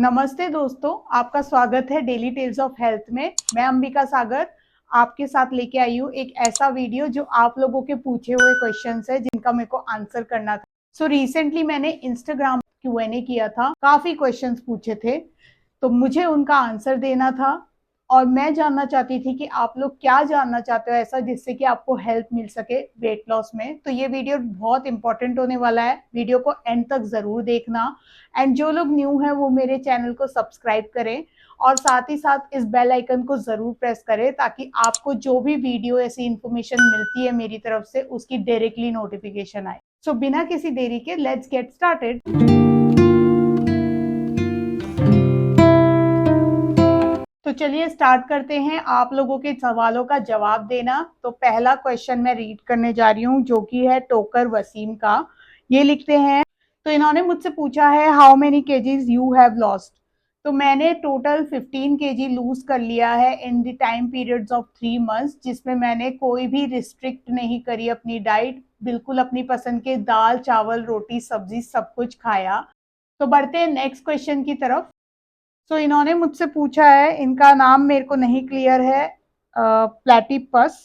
नमस्ते दोस्तों, आपका स्वागत है डेली टेल्स ऑफ हेल्थ में। मैं अंबिका सागर आपके साथ लेके आई हूँ एक ऐसा वीडियो जो आप लोगों के पूछे हुए क्वेश्चंस है जिनका मेरे को आंसर करना था। रिसेंटली मैंने इंस्टाग्राम Q&A किया था, काफी क्वेश्चंस पूछे थे तो मुझे उनका आंसर देना था और मैं जानना चाहती थी कि आप लोग क्या जानना चाहते हो ऐसा जिससे कि आपको हेल्प मिल सके वेट लॉस में। तो ये वीडियो बहुत इंपॉर्टेंट होने वाला है, वीडियो को एंड तक जरूर देखना। एंड जो लोग न्यू हैं वो मेरे चैनल को सब्सक्राइब करें और साथ ही साथ इस बेल आइकन को जरूर प्रेस करें ताकि आपको जो भी वीडियो ऐसी इंफॉर्मेशन मिलती है मेरी तरफ से उसकी डायरेक्टली नोटिफिकेशन आए। बिना किसी देरी के लेट्स गेट स्टार्टेड। तो चलिए स्टार्ट करते हैं आप लोगों के सवालों का जवाब देना। तो पहला क्वेश्चन मैं रीड करने जा रही हूँ जो कि है टोकर वसीम का। ये लिखते हैं, तो इन्होंने मुझसे पूछा है how many KGs you have lost. तो मैंने टोटल 15 केजी लूज कर लिया है in the time periods of 3 months, जिसमें मैंने कोई भी रिस्ट्रिक्ट नहीं करी अपनी डाइट, बिल्कुल अपनी पसंद के दाल चावल रोटी सब्जी सब कुछ खाया। तो बढ़ते हैं नेक्स्ट क्वेश्चन की तरफ। इन्होंने मुझसे पूछा है, इनका नाम मेरे को नहीं क्लियर है, प्लेटिपस।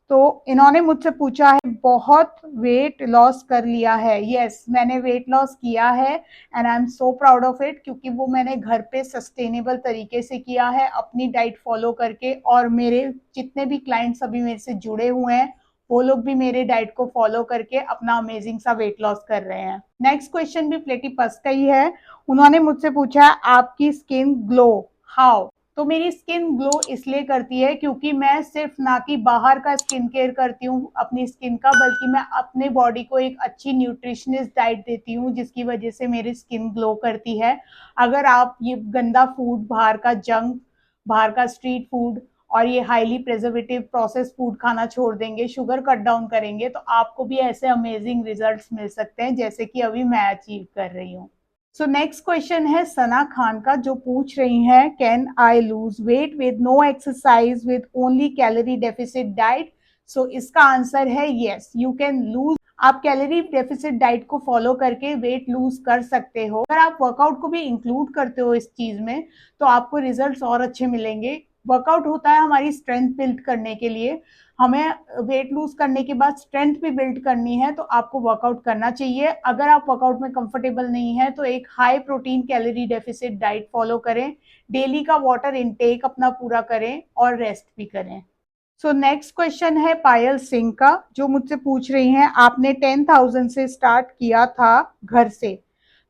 तो इन्होंने मुझसे पूछा है बहुत वेट लॉस कर लिया है। यस, मैंने वेट लॉस किया है and I am so proud of it, क्योंकि वो मैंने घर पे सस्टेनेबल तरीके से किया है अपनी डाइट फॉलो करके। और मेरे जितने भी क्लाइंट्स अभी मेरे से जुड़े हुए हैं वो लोग भी मेरे डाइट को फॉलो करके अपना अमेजिंग सा वेट लॉस कर रहे हैं। नेक्स्ट क्वेश्चन भी प्लेटिपस का ही है। उन्होंने मुझसे पूछा आपकी स्किन ग्लो हाउ। तो मेरी स्किन ग्लो इसलिए करती है क्योंकि मैं सिर्फ ना कि बाहर का स्किन केयर करती हूँ अपनी स्किन का, बल्कि मैं अपने बॉडी को एक अच्छी न्यूट्रिशनियस डाइट देती हूँ जिसकी वजह से मेरी स्किन ग्लो करती है। अगर आप ये गंदा फूड, बाहर का जंक, बाहर का स्ट्रीट फूड और ये हाईली प्रिजर्वेटिव प्रोसेस फूड खाना छोड़ देंगे, शुगर कट डाउन करेंगे, तो आपको भी ऐसे अमेजिंग रिजल्ट्स मिल सकते हैं जैसे कि अभी मैं अचीव कर रही हूँ। नेक्स्ट क्वेश्चन है सना खान का, जो पूछ रही हैं can I lose weight with no exercise with only calorie deficit diet. इसका आंसर है यस, यू कैन लूज। आप कैलोरी डेफिसिट डाइट को फॉलो करके वेट लूज कर सकते हो। अगर आप वर्कआउट को भी इंक्लूड करते हो इस चीज में तो आपको रिजल्ट्स और अच्छे मिलेंगे। वर्कआउट होता है हमारी स्ट्रेंथ बिल्ड करने के लिए, हमें वेट लूज करने के बाद स्ट्रेंथ भी बिल्ड करनी है, तो आपको वर्कआउट करना चाहिए। अगर आप वर्कआउट में कंफर्टेबल नहीं है तो एक high protein calorie deficit diet follow करें, डेली का वाटर इनटेक अपना पूरा करें और रेस्ट भी करें। नेक्स्ट क्वेश्चन है पायल सिंह का, जो मुझसे पूछ रही हैं आपने 10,000 से स्टार्ट किया था घर से।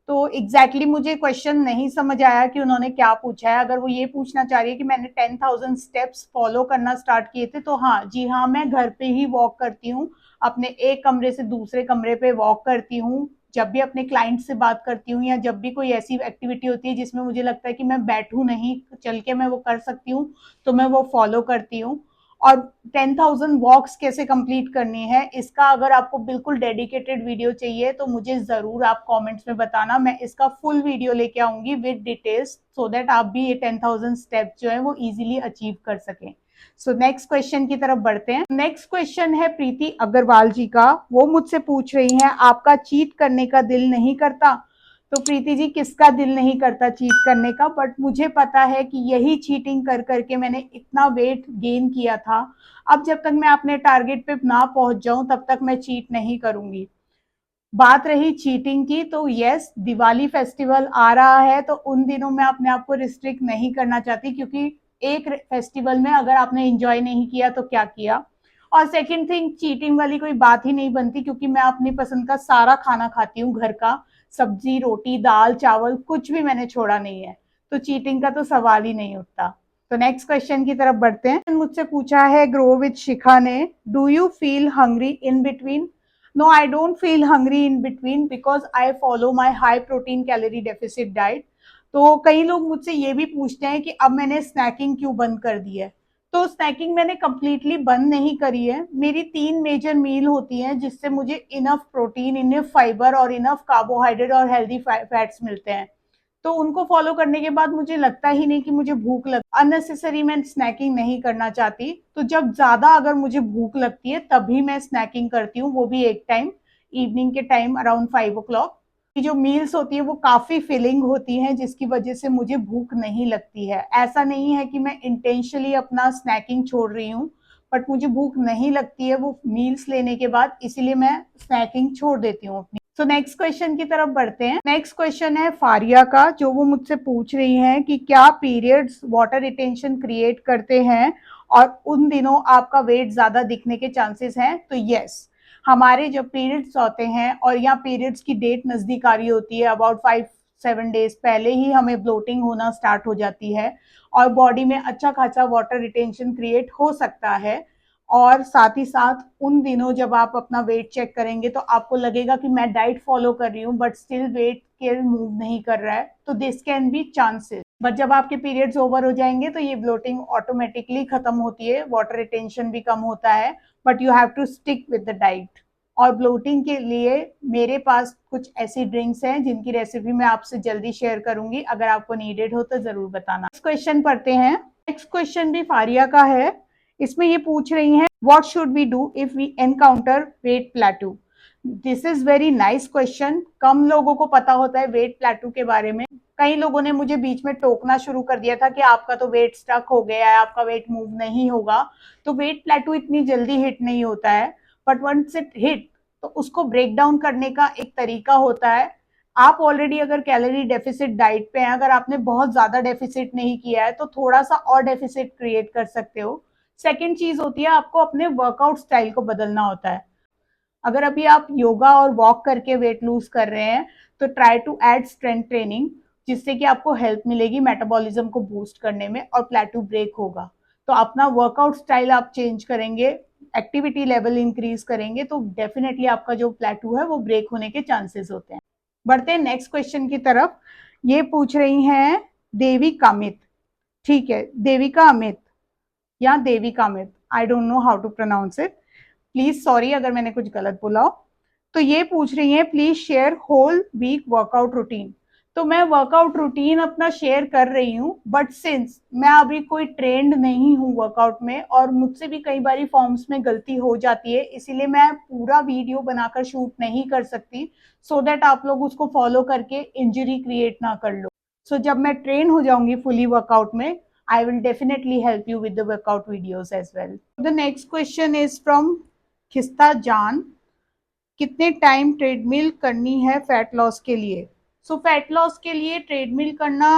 तो एग्जैक्टली मुझे क्वेश्चन नहीं समझ आया कि उन्होंने क्या पूछा है। अगर वो ये पूछना चाह रही है कि मैंने 10,000 स्टेप्स फॉलो करना स्टार्ट किए थे, तो हाँ जी हाँ, मैं घर पे ही वॉक करती हूँ, अपने एक कमरे से दूसरे कमरे पे वॉक करती हूँ। जब भी अपने क्लाइंट से बात करती हूँ या जब भी कोई ऐसी एक्टिविटी होती है जिसमें मुझे लगता है कि मैं बैठूं नहीं, चल के मैं वो कर सकती हूँ, तो मैं वो फॉलो करती हूँ। और 10,000 वॉक्स कैसे कंप्लीट करनी है, इसका अगर आपको बिल्कुल डेडिकेटेड वीडियो चाहिए तो मुझे जरूर आप कमेंट्स में बताना, मैं इसका फुल वीडियो लेके आऊंगी विद डिटेल्स, सो दैट आप भी ये 10,000 स्टेप्स जो है वो इजीली अचीव कर सकें। नेक्स्ट क्वेश्चन की तरफ बढ़ते हैं। नेक्स्ट क्वेश्चन है प्रीति अग्रवाल जी का। वो मुझसे पूछ रही हैं आपका चीट करने का दिल नहीं करता। तो प्रीति जी, किसका दिल नहीं करता चीट करने का, बट मुझे पता है कि यही चीटिंग कर करके मैंने इतना वेट गेन किया था। अब जब तक मैं अपने टारगेट पे ना पहुंच जाऊं तब तक मैं चीट नहीं करूंगी। बात रही चीटिंग की, तो यस, दिवाली फेस्टिवल आ रहा है तो उन दिनों मैं अपने आप को रिस्ट्रिक्ट नहीं करना चाहती, क्योंकि एक फेस्टिवल में अगर आपने एंजॉय नहीं किया तो क्या किया। और सेकंड थिंग, चीटिंग वाली कोई बात ही नहीं बनती, क्योंकि मैं अपनी पसंद का सारा खाना खाती हूँ घर का, सब्जी रोटी दाल चावल कुछ भी मैंने छोड़ा नहीं है, तो चीटिंग का तो सवाल ही नहीं उठता। तो नेक्स्ट क्वेश्चन की तरफ बढ़ते हैं। मुझसे पूछा है ग्रो विद शिखा ने, do you feel hungry in between. No, I don't feel hungry in between because I follow my high protein calorie deficit diet. तो कई लोग मुझसे ये भी पूछते हैं कि अब मैंने स्नैकिंग क्यों बंद कर दी है। तो स्नैकिंग मैंने कंप्लीटली बंद नहीं करी है। मेरी 3 मेजर मील होती हैं जिससे मुझे इनफ प्रोटीन, इनफ फाइबर और इनफ कार्बोहाइड्रेट और हेल्दी फैट्स मिलते हैं। तो उनको फॉलो करने के बाद मुझे लगता ही नहीं कि मुझे भूख लग, अननेसेसरी मैं स्नैकिंग नहीं करना चाहती। तो जब ज्यादा अगर मुझे भूख लगती है तभी मैं स्नैकिंग करती हूँ, वो भी एक टाइम, इवनिंग के टाइम अराउंड 5 o'clock। कि जो मील्स होती है वो काफ़ी फिलिंग होती हैं, जिसकी वजह से मुझे भूख नहीं लगती है। ऐसा नहीं है कि मैं इंटेंशनली अपना स्नैकिंग छोड़ रही हूँ, बट मुझे भूख नहीं लगती है वो मील्स लेने के बाद, इसीलिए मैं स्नैकिंग छोड़ देती हूँ अपनी। तो नेक्स्ट क्वेश्चन की तरफ बढ़ते हैं। नेक्स्ट क्वेश्चन है फारिया का, जो वो मुझसे पूछ रही हैं कि क्या पीरियड्स वाटर रिटेंशन क्रिएट करते हैं और उन दिनों आपका वेट ज़्यादा दिखने के चांसेस हैं? तो यस, हमारे जब पीरियड्स होते हैं और या पीरियड्स की डेट नज़दीक आ रही होती है, अबाउट 5-7 डेज पहले ही हमें ब्लोटिंग होना स्टार्ट हो जाती है और बॉडी में अच्छा खासा वाटर रिटेंशन क्रिएट हो सकता है। और साथ ही साथ उन दिनों जब आप अपना वेट चेक करेंगे तो आपको लगेगा कि मैं डाइट फॉलो कर रही हूँ but still weight scale move नहीं कर रहा है, तो this can be chances. But जब आपके पीरियड्स ओवर हो जाएंगे तो ये ब्लोटिंग ऑटोमेटिकली खत्म होती है, वाटर रिटेंशन भी कम होता है, but you have to stick with the diet. और ब्लोटिंग के लिए मेरे पास कुछ ऐसी ड्रिंक्स हैं जिनकी रेसिपी मैं आपसे जल्दी शेयर करूंगी, अगर आपको नीडेड हो तो जरूर बताना। नेक्स्ट क्वेश्चन पढ़ते हैं। नेक्स्ट क्वेश्चन भी फारिया का है। इसमें ये पूछ रही हैं what should we do if we encounter weight plateau. This is very nice question. कम लोगों को पता होता है वेट प्लेटू के बारे में। कई लोगों ने मुझे बीच में टोकना शुरू कर दिया था कि आपका तो वेट स्टक हो गया है, आपका वेट मूव नहीं होगा। तो वेट प्लेटू इतनी जल्दी हिट नहीं होता है, बट वंस इट हिट तो उसको ब्रेक डाउन करने का एक तरीका होता है। आप ऑलरेडी अगर कैलोरी डेफिसिट डाइट पे हैं, अगर आपने बहुत ज्यादा डेफिसिट नहीं किया है तो थोड़ा सा और डेफिसिट क्रिएट कर सकते हो। सेकेंड चीज होती है आपको अपने वर्कआउट स्टाइल को बदलना होता है। अगर अभी आप योगा और वॉक करके वेट लूज कर रहे हैं तो try to add strength training, जिससे कि आपको हेल्प मिलेगी मेटाबॉलिज्म को बूस्ट करने में और प्लेटू ब्रेक होगा। तो अपना वर्कआउट स्टाइल आप चेंज करेंगे, एक्टिविटी लेवल इंक्रीज करेंगे तो डेफिनेटली आपका जो प्लेटू है वो ब्रेक होने के चांसेस होते हैं। बढ़ते हैं नेक्स्ट क्वेश्चन की तरफ। ये पूछ रही हैं देविका अमित। ठीक है, देविका अमित या Devika Amit, I don't know how to pronounce it, please sorry अगर मैंने कुछ गलत बोला हो। तो ये पूछ रही हैं please share whole week workout routine. तो मैं वर्कआउट रूटीन अपना शेयर कर रही हूँ, बट सिंस मैं अभी कोई ट्रेंड नहीं हूँ वर्कआउट में और मुझसे भी कई बारी फॉर्म्स में गलती हो जाती है, इसीलिए मैं पूरा वीडियो बनाकर शूट नहीं कर सकती, सो दैट आप लोग उसको फॉलो करके इंजरी क्रिएट ना कर लो। सो जब मैं ट्रेन हो जाऊंगी फुली वर्कआउट में, I will definitely help you with the workout videos as well. The next question is from खिस्ता जान। कितने टाइम ट्रेडमिल करनी है फैट लॉस के लिए? सो फैट लॉस के लिए ट्रेडमिल करना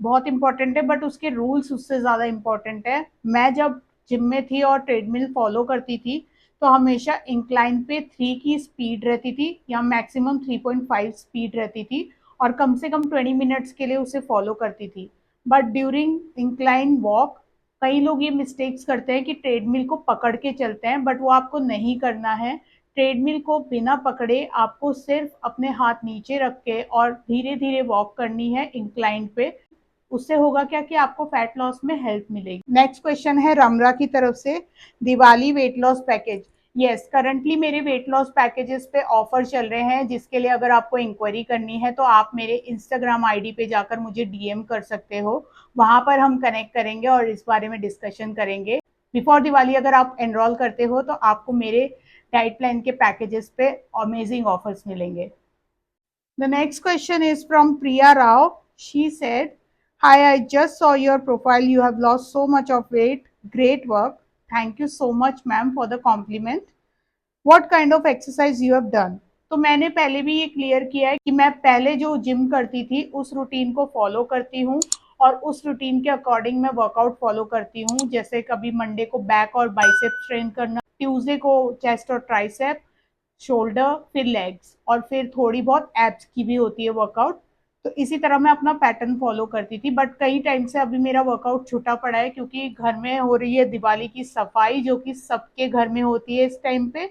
बहुत इंपॉर्टेंट है, बट उसके रूल्स उससे ज़्यादा इंपॉर्टेंट है। मैं जब जिम में थी और ट्रेडमिल फॉलो करती थी तो हमेशा इंक्लाइन पे 3 की स्पीड रहती थी या मैक्सिमम 3.5 स्पीड रहती थी और कम से कम 20 मिनट्स के लिए उसे फॉलो करती थी। बट ड्यूरिंग इंक्लाइन वॉक कई लोग ये मिस्टेक्स करते हैं कि ट्रेडमिल को पकड़ के चलते हैं, बट वो आपको नहीं करना है। ट्रेडमिल को बिना पकड़े आपको सिर्फ अपने हाथ नीचे रख के और धीरे धीरे वॉक करनी है इंक्लाइन पे। उससे होगा क्या कि आपको फैट लॉस में हेल्प मिलेगी। नेक्स्ट क्वेश्चन है रमरा की तरफ से, Diwali weight loss package. Yes, currently मेरे वेट लॉस पैकेजेस पे ऑफर चल रहे हैं, जिसके लिए अगर आपको इंक्वायरी करनी है तो आप मेरे इंस्टाग्राम आईडी पे जाकर मुझे डीएम कर सकते हो। वहां पर हम कनेक्ट करेंगे और इस बारे में डिस्कशन करेंगे। बिफोर दिवाली अगर आप एनरोल करते हो तो आपको मेरे डाइट प्लान के पैकेजेस पे अमेजिंग ऑफर्स मिलेंगे। The next question is from Priya Rao. She said, "Hi, I just saw your profile. You have lost so much of weight. Great work. Thank you so much, ma'am, for the compliment. What kind of exercise you have done?" तो मैंने पहले भी ये clear किया है कि मैं पहले जो जिम करती थी उस रूटीन को फॉलो करती हूँ और उस रूटीन के अकॉर्डिंग मैं वर्कआउट फॉलो करती हूँ। जैसे कभी मंडे को बैक और बाइसेप ट्रेन करना, ट्यूसडे को चेस्ट और ट्राइसेप, शोल्डर, फिर लेग्स और फिर थोड़ी बहुत एब्स की भी होती है वर्कआउट। तो इसी तरह मैं अपना पैटर्न फॉलो करती थी, बट कई टाइम से अभी मेरा वर्कआउट छूटा पड़ा है क्योंकि घर में हो रही है दिवाली की सफाई, जो कि सबके घर में होती है इस टाइम पे।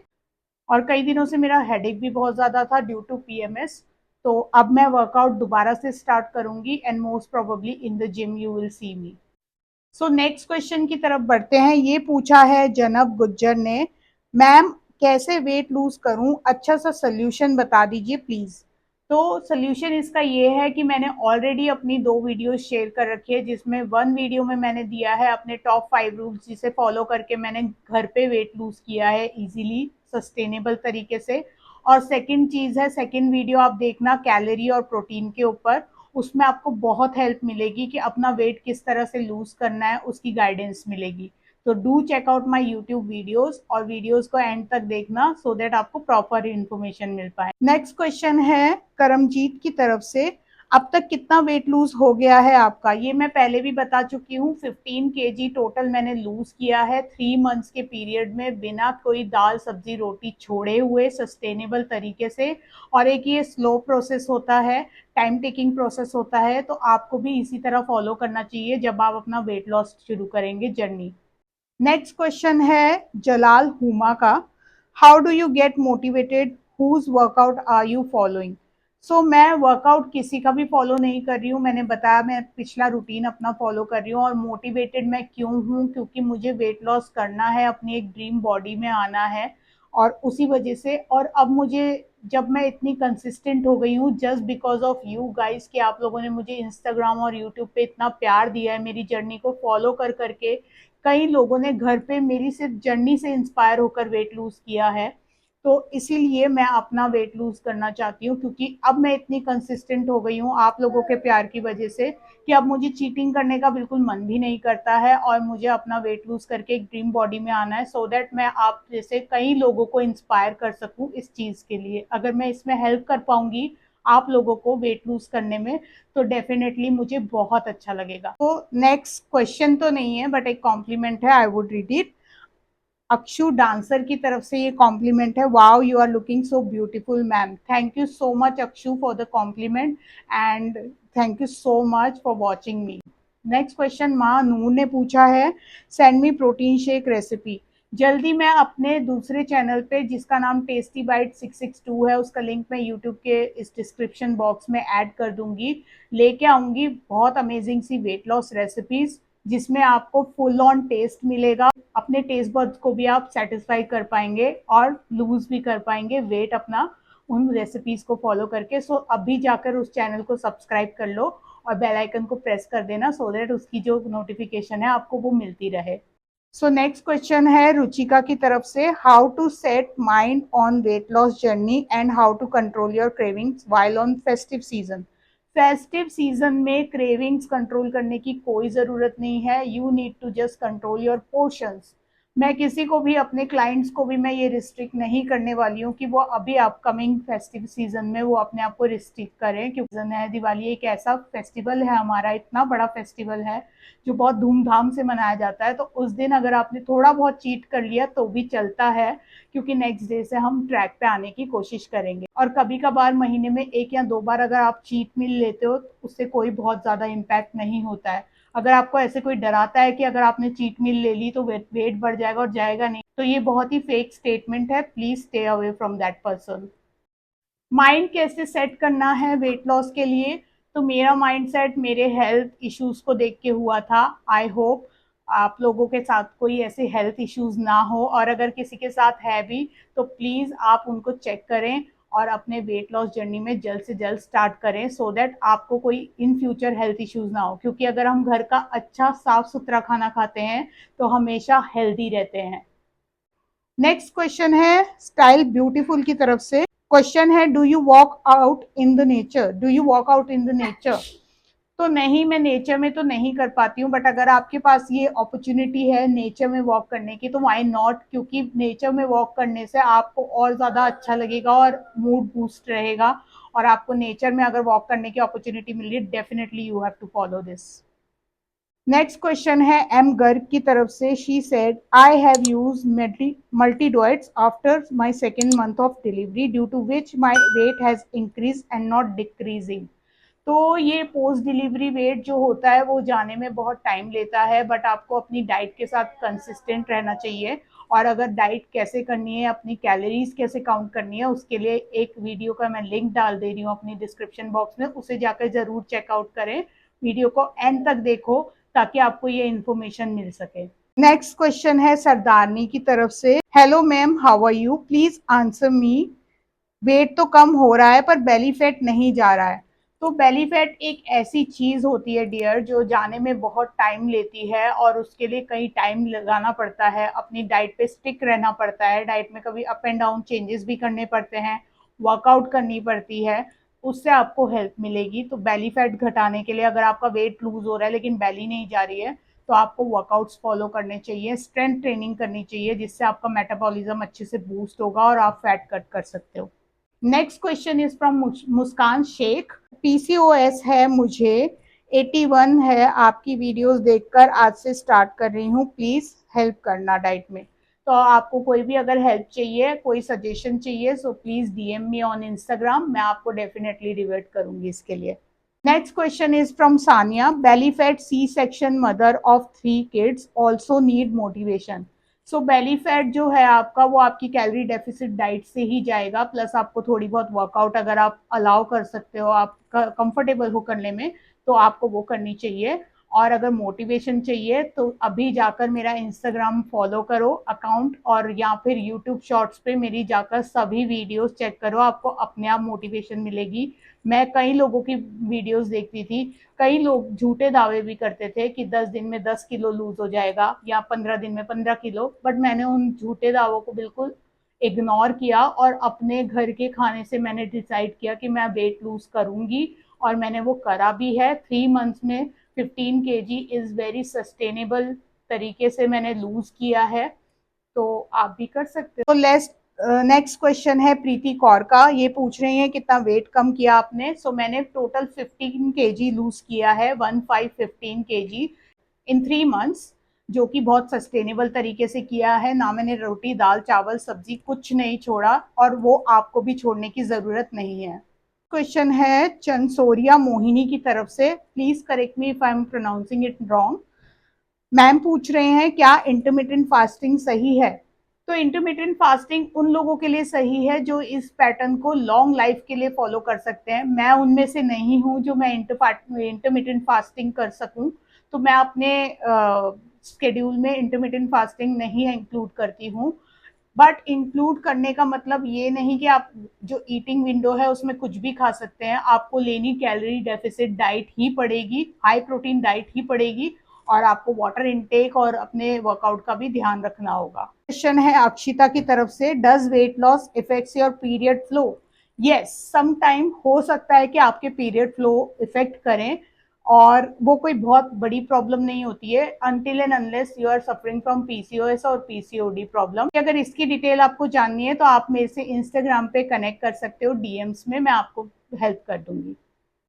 और कई दिनों से मेरा हेडेक भी बहुत ज़्यादा था ड्यू टू पीएमएस। तो अब मैं वर्कआउट दोबारा से स्टार्ट करूंगी and most probably in the gym you will see me. So next question की तरफ बढ़ते हैं। ये पूछा है जनब गुज्जर ने, मैम कैसे वेट लूज करूं, अच्छा सा सोल्यूशन बता दीजिए प्लीज। तो सोल्यूशन इसका ये है कि मैंने ऑलरेडी अपनी 2 वीडियो शेयर कर रखी है, जिसमें 1 वीडियो में मैंने दिया है अपने टॉप 5 रूल्स, जिसे फॉलो करके मैंने घर पे वेट लूज किया है इजीली सस्टेनेबल तरीके से। और सेकंड चीज़ है, सेकंड वीडियो आप देखना कैलोरी और प्रोटीन के ऊपर, उसमें आपको बहुत हेल्प मिलेगी कि अपना वेट किस तरह से लूज करना है, उसकी गाइडेंस मिलेगी। तो do check out my YouTube videos और वीडियोस को एंड तक देखना सो दैट आपको प्रॉपर इन्फॉर्मेशन मिल पाए। नेक्स्ट क्वेश्चन है करमजीत की तरफ से, अब तक कितना वेट लूज हो गया है आपका? ये मैं पहले भी बता चुकी हूँ, 15 केजी टोटल मैंने लूज किया है 3 मंथ्स के पीरियड में, बिना कोई दाल सब्जी रोटी छोड़े हुए सस्टेनेबल तरीके से। और एक ये स्लो प्रोसेस होता है, टाइम टेकिंग प्रोसेस होता है, तो आपको भी इसी तरह फॉलो करना चाहिए जब आप अपना वेट लॉस शुरू करेंगे जर्नी। नेक्स्ट क्वेश्चन है जलाल हुमा का, how do you get motivated, whose workout are you following? So मैं वर्कआउट किसी का भी फॉलो नहीं कर रही हूँ, मैंने बताया मैं पिछला रूटीन अपना फॉलो कर रही हूँ। और मोटिवेटेड मैं क्यों हूँ? क्योंकि मुझे वेट लॉस करना है, अपनी एक ड्रीम बॉडी में आना है, और उसी वजह से। और अब मुझे, जब मैं इतनी कंसिस्टेंट हो गई हूँ just because of you guys, कि आप लोगों ने मुझे इंस्टाग्राम और यूट्यूब पे इतना प्यार दिया है, मेरी जर्नी को फॉलो कर करके कई लोगों ने घर पे मेरी सिर्फ जर्नी से इंस्पायर होकर वेट लूज किया है। तो इसीलिए मैं अपना वेट लूज करना चाहती हूँ, क्योंकि अब मैं इतनी कंसिस्टेंट हो गई हूँ आप लोगों के प्यार की वजह से, कि अब मुझे चीटिंग करने का बिल्कुल मन भी नहीं करता है, और मुझे अपना वेट लूज करके एक ड्रीम बॉडी में आना है, सो दैट मैं आप जैसे कई लोगों को इंस्पायर कर सकूं इस चीज के लिए। अगर मैं इसमें हेल्प कर पाऊंगी आप लोगों को वेट लूज करने में, तो डेफिनेटली मुझे बहुत अच्छा लगेगा। तो नेक्स्ट क्वेश्चन तो नहीं है बट एक कॉम्प्लीमेंट है, I would read it. Akshu dancer की तरफ से ये कॉम्प्लीमेंट है, wow you are looking so beautiful ma'am. Thank you so much Akshu for the compliment, and thank you so much for watching me. Next question माँ नूर ने पूछा है, send me protein shake recipe. जल्दी मैं अपने दूसरे चैनल पे जिसका नाम टेस्टी बाइट 662 है, उसका लिंक मैं यूट्यूब के इस डिस्क्रिप्शन बॉक्स में ऐड कर दूंगी, लेके आऊंगी बहुत अमेजिंग सी वेट लॉस रेसिपीज, जिसमें आपको फुल ऑन टेस्ट मिलेगा, अपने टेस्ट बड्स को भी आप सेटिस्फाई कर पाएंगे और लूज भी कर पाएंगे वेट अपना उन रेसिपीज को फॉलो करके। सो अभी जाकर उस चैनल को सब्सक्राइब कर लो और बेल आइकन को प्रेस कर देना, सो दैट उसकी जो नोटिफिकेशन है आपको वो मिलती रहे। सो नेक्स्ट क्वेश्चन है रुचिका की तरफ से, how to set mind on weight loss journey and how to control your cravings while on festive season. Festive season में क्रेविंग्स कंट्रोल करने की कोई ज़रूरत नहीं है, you need to just control your portions. मैं किसी को भी, अपने क्लाइंट्स को भी मैं ये रिस्ट्रिक्ट नहीं करने वाली हूँ कि वो अभी अपकमिंग फेस्टिव सीजन में वो अपने आप को रिस्ट्रिक्ट करें, क्योंकि सीजन है, दिवाली एक ऐसा फेस्टिवल है हमारा, इतना बड़ा फेस्टिवल है जो बहुत धूमधाम से मनाया जाता है, तो उस दिन अगर आपने थोड़ा बहुत चीट कर लिया तो भी चलता है, क्योंकि नेक्स्ट डे से हम ट्रैक पे आने की कोशिश करेंगे। और कभी कभार महीने में 1 या 2 बार अगर आप चीट मील लेते हो तो उससे कोई बहुत ज़्यादा इम्पैक्ट नहीं होता है। अगर आपको ऐसे कोई डराता है कि अगर आपने चीट मील ले ली तो वेट बढ़ जाएगा और जाएगा नहीं, तो ये बहुत ही फेक स्टेटमेंट है, please stay away from that person. Mind कैसे सेट करना है वेट लॉस के लिए? तो मेरा माइंड सेट मेरे हेल्थ इश्यूज को देख के हुआ था। आई होप आप लोगों के साथ कोई ऐसे हेल्थ इश्यूज ना हो, और अगर किसी के साथ है भी तो प्लीज आप उनको चेक करें और अपने वेट लॉस जर्नी में जल्द से जल्द स्टार्ट करें, सो दैट आपको कोई इन फ्यूचर हेल्थ इश्यूज ना हो। क्योंकि अगर हम घर का अच्छा साफ सुथरा खाना खाते हैं तो हमेशा हेल्दी रहते हैं। नेक्स्ट क्वेश्चन है स्टाइल ब्यूटीफुल की तरफ से, क्वेश्चन है, do you walk out in the nature, do you walk out in the nature? तो नहीं, मैं नेचर में तो नहीं कर पाती हूँ, बट अगर आपके पास ये अपॉर्चुनिटी है नेचर में वॉक करने की तो व्हाई नॉट, क्योंकि नेचर में वॉक करने से आपको और ज़्यादा अच्छा लगेगा और मूड बूस्ट रहेगा। और आपको नेचर में अगर वॉक करने की अपॉर्चुनिटी मिल रही है, definitely you have to follow this. Next question है एम गर्ग की तरफ से, she said, I have use मल्टीडोइट्स after my second month of delivery due to which my weight has increase and not decreasing. तो ये पोस्ट डिलीवरी वेट जो होता है वो जाने में बहुत टाइम लेता है, बट आपको अपनी डाइट के साथ कंसिस्टेंट रहना चाहिए। और अगर डाइट कैसे करनी है, अपनी कैलोरीज कैसे काउंट करनी है, उसके लिए एक वीडियो का मैं लिंक डाल दे रही हूँ अपनी डिस्क्रिप्शन बॉक्स में, उसे जाकर जरूर चेकआउट करें, वीडियो को एंड तक देखो ताकि आपको ये इन्फॉर्मेशन मिल सके। नेक्स्ट क्वेश्चन है सरदारनी की तरफ से, hello ma'am how are you, please answer me, weight तो कम हो रहा है पर बेली फैट नहीं जा रहा है। तो बेली फैट एक ऐसी चीज होती है डियर जो जाने में बहुत टाइम लेती है, और उसके लिए कई टाइम लगाना पड़ता है, अपनी डाइट पे स्टिक रहना पड़ता है, डाइट में कभी अप एंड डाउन चेंजेस भी करने पड़ते हैं, वर्कआउट करनी पड़ती है, उससे आपको हेल्प मिलेगी। तो बेली फैट घटाने के लिए अगर आपका वेट लूज हो रहा है लेकिन बेली नहीं जा रही है, तो आपको वर्कआउट्स फॉलो करने चाहिए, स्ट्रेंथ ट्रेनिंग करनी चाहिए, जिससे आपका मेटाबॉलिज्म अच्छे से बूस्ट होगा और आप फैट कट कर सकते हो। Next question is from Muskan Shaikh. PCOS है मुझे, 81 है, आपकी वीडियोस देखकर आज से स्टार्ट कर रही हूँ, प्लीज हेल्प करना डाइट में। तो आपको कोई भी अगर हेल्प चाहिए, कोई सजेशन चाहिए, so please DM me on Instagram, मैं आपको डेफिनेटली रिवर्ट करूंगी इसके लिए। Next question is from Saniya. Belly fat C section mother of 3 kids also need motivation. So belly fat जो है आपका, वो आपकी कैलोरी डेफिसिट डाइट से ही जाएगा, प्लस आपको थोड़ी बहुत वर्कआउट अगर आप अलाउ कर सकते हो, आप कंफर्टेबल हो करने में, तो आपको वो करनी चाहिए। और अगर मोटिवेशन चाहिए तो अभी जाकर मेरा इंस्टाग्राम फॉलो करो अकाउंट, और या फिर यूट्यूब शॉर्ट्स पे मेरी जाकर सभी वीडियोस चेक करो, आपको अपने आप मोटिवेशन मिलेगी। मैं कई लोगों की वीडियोस देखती थी, कई लोग झूठे दावे भी करते थे कि 10 दिन में 10 किलो लूज हो जाएगा या 15 दिन में 15 किलो, बट मैंने उन झूठे दावों को बिल्कुल इग्नोर किया और अपने घर के खाने से मैंने डिसाइड किया कि मैं वेट लूज करूंगी, और मैंने वो करा भी है। 3 मंथ्स में 15 केजी इज वेरी सस्टेनेबल तरीके से मैंने लूज किया है, तो आप भी कर सकते हो। तो नेक्स्ट क्वेश्चन है प्रीति कौर का, ये पूछ रही हैं कितना वेट कम किया आपने। सो मैंने टोटल 15 केजी लूज किया है, 15 केजी इन 3 मंथ्स, जो कि बहुत सस्टेनेबल तरीके से किया है। ना मैंने रोटी दाल चावल सब्जी कुछ नहीं छोड़ा, और वो आपको भी छोड़ने की जरूरत नहीं है। क्वेश्चन है चंसोरिया मोहिनी की तरफ से, please correct me if I am pronouncing it wrong. Ma'am पूछ रहे हैं क्या इंटरमिटेंट फास्टिंग सही है। तो इंटरमिटेंट फास्टिंग उन लोगों के लिए सही है जो इस पैटर्न को लॉन्ग लाइफ के लिए फॉलो कर सकते हैं। मैं उनमें से नहीं हूं जो मैं इंटरमिटेंट फास्टिंग कर सकूं, तो मैं अपने स्केड्यूल में इंटरमिटेंट फास्टिंग नहीं इंक्लूड करती हूँ। बट इंक्लूड करने का मतलब ये नहीं कि आप जो ईटिंग विंडो है उसमें कुछ भी खा सकते हैं, आपको लेनी कैलोरी डेफिसिट डाइट ही पड़ेगी, हाई प्रोटीन डाइट ही पड़ेगी, और आपको वाटर इनटेक और अपने वर्कआउट का भी ध्यान रखना होगा। क्वेश्चन है अक्षिता की तरफ से, does weight loss effects your period flow. Yes, some time हो सकता है कि आपके पीरियड फ्लो इफेक्ट करें, और वो कोई बहुत बड़ी प्रॉब्लम नहीं होती है until and unless you are suffering from PCOS और पीसीओडी प्रॉब्लम। अगर इसकी डिटेल आपको जाननी है तो आप मेरे से इंस्टाग्राम पे कनेक्ट कर सकते हो डीएम्स में, मैं आपको हेल्प कर दूंगी।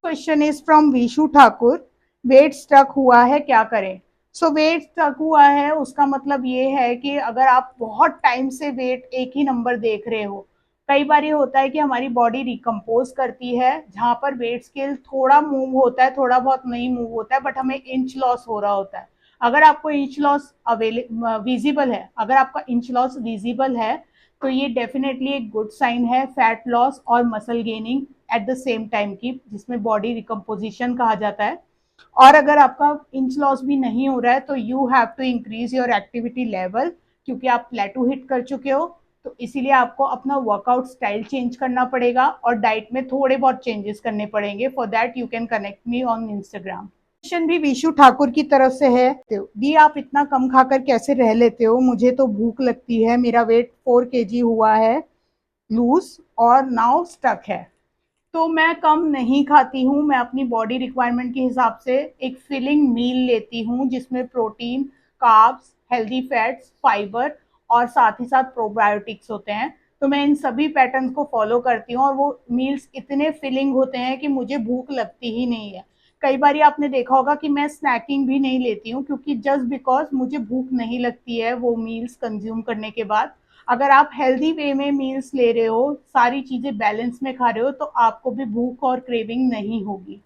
Question is from Vishu Thakur. Weight stuck हुआ है क्या करें। सो वेट स्टक हुआ है उसका मतलब ये है कि अगर आप बहुत टाइम से वेट एक ही नंबर देख रहे हो, कई बार ये होता है कि हमारी बॉडी रिकम्पोज करती है, जहां पर वेट स्केल थोड़ा मूव होता है, थोड़ा बहुत नहीं मूव होता है, बट हमें इंच लॉस हो रहा होता है। अगर आपको इंच लॉस विजिबल है, अगर आपका इंच लॉस विजिबल है, तो ये डेफिनेटली एक गुड साइन है फैट लॉस और muscle gaining at the same time की, जिसमें बॉडी रिकम्पोजिशन कहा जाता है। और अगर आपका इंच लॉस भी नहीं हो रहा है तो you have to increase your activity level, क्योंकि आप प्लेटू हिट कर चुके हो, तो इसीलिए आपको अपना वर्कआउट स्टाइल चेंज करना पड़ेगा और डाइट में थोड़े बहुत चेंजेस करने पड़ेंगे। For that you can connect me on Instagram. Question भी विशु ठाकुर की तरफ से है, दी आप इतना कम खाकर कैसे रह लेते हो, मुझे तो भूख लगती है, मेरा वेट 4 kg हुआ है लूज और नाउ स्टक है। तो मैं कम नहीं खाती हूँ, मैं अपनी बॉडी रिक्वायरमेंट के हिसाब से एक फिलिंग मील लेती हूँ, जिसमें protein, carbs, healthy fats, fibre और साथ ही साथ प्रोबायोटिक्स होते हैं। तो मैं इन सभी पैटर्न्स को फॉलो करती हूँ और वो मील्स इतने फिलिंग होते हैं कि मुझे भूख लगती ही नहीं है। कई बार आपने देखा होगा कि मैं स्नैकिंग भी नहीं लेती हूँ, क्योंकि जस्ट बिकॉज मुझे भूख नहीं लगती है वो मील्स कंज्यूम करने के बाद। अगर आप हेल्दी वे में मील्स ले रहे हो, सारी चीजें बैलेंस में खा रहे हो, तो आपको भी भूख और क्रेविंग नहीं होगी।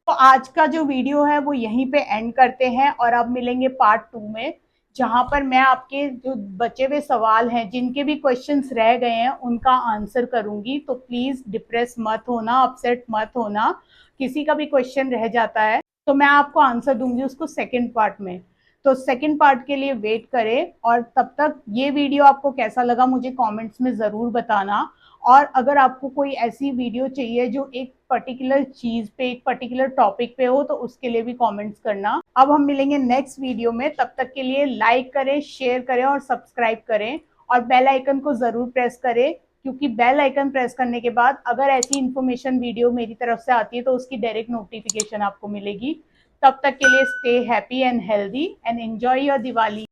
तो आज का जो वीडियो है वो यहीं पे एंड करते हैं, और अब मिलेंगे पार्ट 2 में, जहां पर मैं आपके जो बचे हुए सवाल हैं, जिनके भी क्वेश्चंस रह गए हैं, उनका आंसर करूंगी। तो प्लीज डिप्रेस मत होना, अपसेट मत होना, किसी का भी क्वेश्चन रह जाता है तो मैं आपको आंसर दूंगी उसको सेकेंड पार्ट में। तो सेकंड पार्ट के लिए वेट करें, और तब तक ये वीडियो आपको कैसा लगा मुझे कमेंट्स में ज़रूर बताना। और अगर आपको कोई ऐसी वीडियो चाहिए जो एक पर्टिकुलर चीज़ पे, एक पर्टिकुलर टॉपिक पे हो, तो उसके लिए भी कमेंट्स करना। अब हम मिलेंगे नेक्स्ट वीडियो में, तब तक के लिए लाइक करें, शेयर करें और सब्सक्राइब करें, और बेल आइकन को ज़रूर प्रेस करें क्योंकि बेल आइकन प्रेस करने के बाद अगर ऐसी इन्फॉर्मेशन वीडियो मेरी तरफ से आती है तो उसकी डायरेक्ट नोटिफिकेशन आपको मिलेगी। तब तक के लिए stay happy and healthy and enjoy your Diwali.